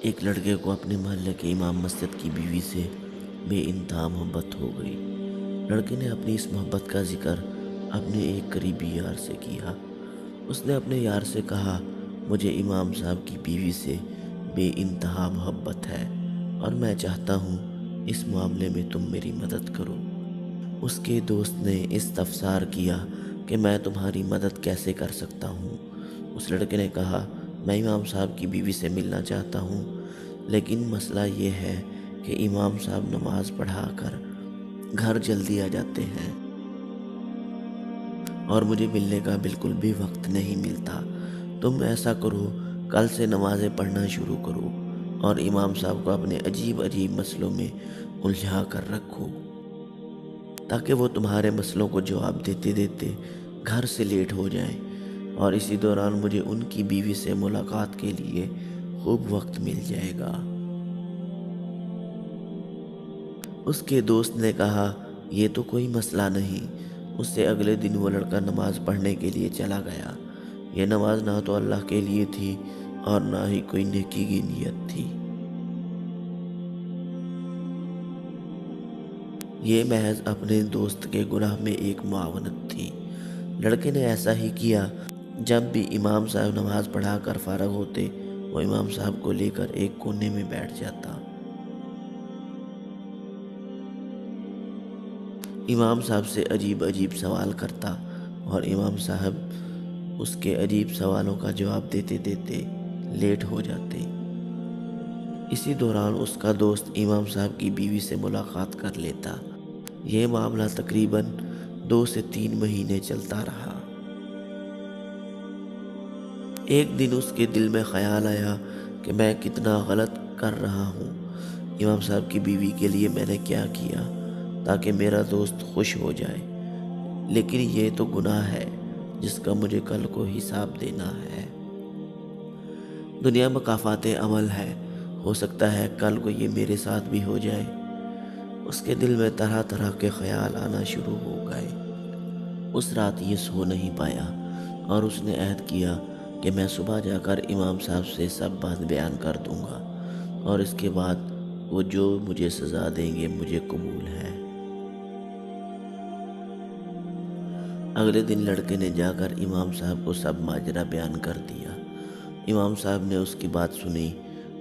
ایک لڑکے کو اپنے محلے کے امام مسجد کی بیوی سے بے انتہا محبت ہو گئی۔ لڑکے نے اپنی اس محبت کا ذکر اپنے ایک قریبی یار سے کیا۔ اس نے اپنے یار سے کہا، مجھے امام صاحب کی بیوی سے بے انتہا محبت ہے اور میں چاہتا ہوں اس معاملے میں تم میری مدد کرو۔ اس کے دوست نے استفسار کیا کہ میں تمہاری مدد کیسے کر سکتا ہوں؟ اس لڑکے نے کہا، میں امام صاحب کی بیوی سے ملنا چاہتا ہوں، لیکن مسئلہ یہ ہے کہ امام صاحب نماز پڑھا کر گھر جلدی آ جاتے ہیں اور مجھے ملنے کا بالکل بھی وقت نہیں ملتا۔ تم ایسا کرو، کل سے نمازیں پڑھنا شروع کرو اور امام صاحب کو اپنے عجیب عجیب مسئلوں میں الجھا کر رکھو تاکہ وہ تمہارے مسئلوں کو جواب دیتے دیتے گھر سے لیٹ ہو جائیں، اور اسی دوران مجھے ان کی بیوی سے ملاقات کے لیے خوب وقت مل جائے گا۔ اس کے دوست نے کہا، یہ تو کوئی مسئلہ نہیں۔ اس سے اگلے دن وہ لڑکا نماز پڑھنے کے لیے چلا گیا۔ یہ نماز نہ تو اللہ کے لیے تھی اور نہ ہی کوئی نیکی کی نیت تھی۔ یہ محض اپنے دوست کے گناہ میں ایک معاونت تھی۔ لڑکے نے ایسا ہی کیا۔ جب بھی امام صاحب نماز پڑھا کر فارغ ہوتے، وہ امام صاحب کو لے کر ایک کونے میں بیٹھ جاتا۔ امام صاحب سے عجیب عجیب سوال کرتا اور امام صاحب اس کے عجیب سوالوں کا جواب دیتے دیتے لیٹ ہو جاتے۔ اسی دوران اس کا دوست امام صاحب کی بیوی سے ملاقات کر لیتا۔ یہ معاملہ تقریباً 2 سے 3 مہینے چلتا رہا۔ ایک دن اس کے دل میں خیال آیا کہ میں کتنا غلط کر رہا ہوں۔ امام صاحب کی بیوی کے لیے میں نے کیا کیا تاکہ میرا دوست خوش ہو جائے، لیکن یہ تو گناہ ہے جس کا مجھے کل کو حساب دینا ہے۔ دنیا مکافات عمل ہے، ہو سکتا ہے کل کو یہ میرے ساتھ بھی ہو جائے۔ اس کے دل میں طرح طرح کے خیال آنا شروع ہو گئے۔ اس رات یہ سو نہیں پایا اور اس نے عہد کیا کہ میں صبح جا کر امام صاحب سے سب بات بیان کر دوں گا اور اس کے بعد وہ جو مجھے سزا دیں گے مجھے قبول ہے۔ اگلے دن لڑکے نے جا کر امام صاحب کو سب ماجرا بیان کر دیا۔ امام صاحب نے اس کی بات سنی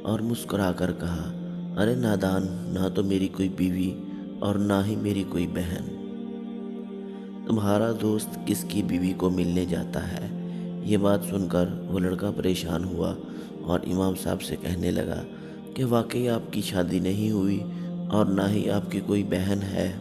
اور مسکرا کر کہا، ارے نادان، نہ تو میری کوئی بیوی اور نہ ہی میری کوئی بہن۔ تمہارا دوست کس کی بیوی کو ملنے جاتا ہے؟ یہ بات سن کر وہ لڑکا پریشان ہوا اور امام صاحب سے کہنے لگا کہ واقعی آپ کی شادی نہیں ہوئی اور نہ ہی آپ کی کوئی بہن ہے،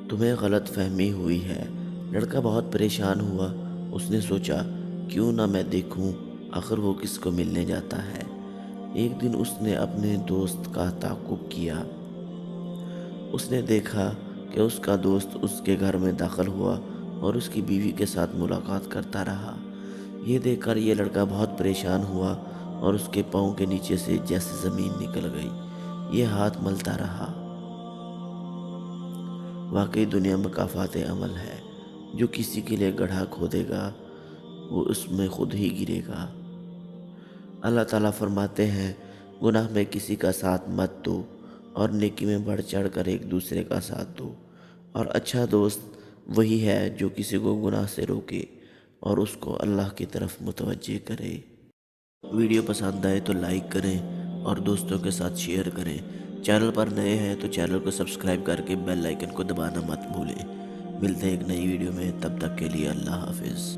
تمہیں غلط فہمی ہوئی ہے۔ لڑکا بہت پریشان ہوا۔ اس نے سوچا، کیوں نہ میں دیکھوں آخر وہ کس کو ملنے جاتا ہے۔ ایک دن اس نے اپنے دوست کا تعاقب کیا۔ اس نے دیکھا کہ اس کا دوست اس کے گھر میں داخل ہوا اور اس کی بیوی کے ساتھ ملاقات کرتا رہا۔ یہ دیکھ کر یہ لڑکا بہت پریشان ہوا اور اس کے پاؤں کے نیچے سے جیسے زمین نکل گئی۔ یہ ہاتھ ملتا رہا۔ واقعی دنیا مکافات عمل ہے، جو کسی کے لیے گڑھا کھودے گا وہ اس میں خود ہی گرے گا۔ اللہ تعالیٰ فرماتے ہیں، گناہ میں کسی کا ساتھ مت دو اور نیکی میں بڑھ چڑھ کر ایک دوسرے کا ساتھ دو، اور اچھا دوست وہی ہے جو کسی کو گناہ سے روکے اور اس کو اللہ کی طرف متوجہ کرے۔ ویڈیو پسند آئے تو لائک کریں اور دوستوں کے ساتھ شیئر کریں۔ چینل پر نئے ہیں تو چینل کو سبسکرائب کر کے بیل آئیکن کو دبانا مت بھولیں۔ ملتے ہیں ایک نئی ویڈیو میں، تب تک کے لیے اللہ حافظ۔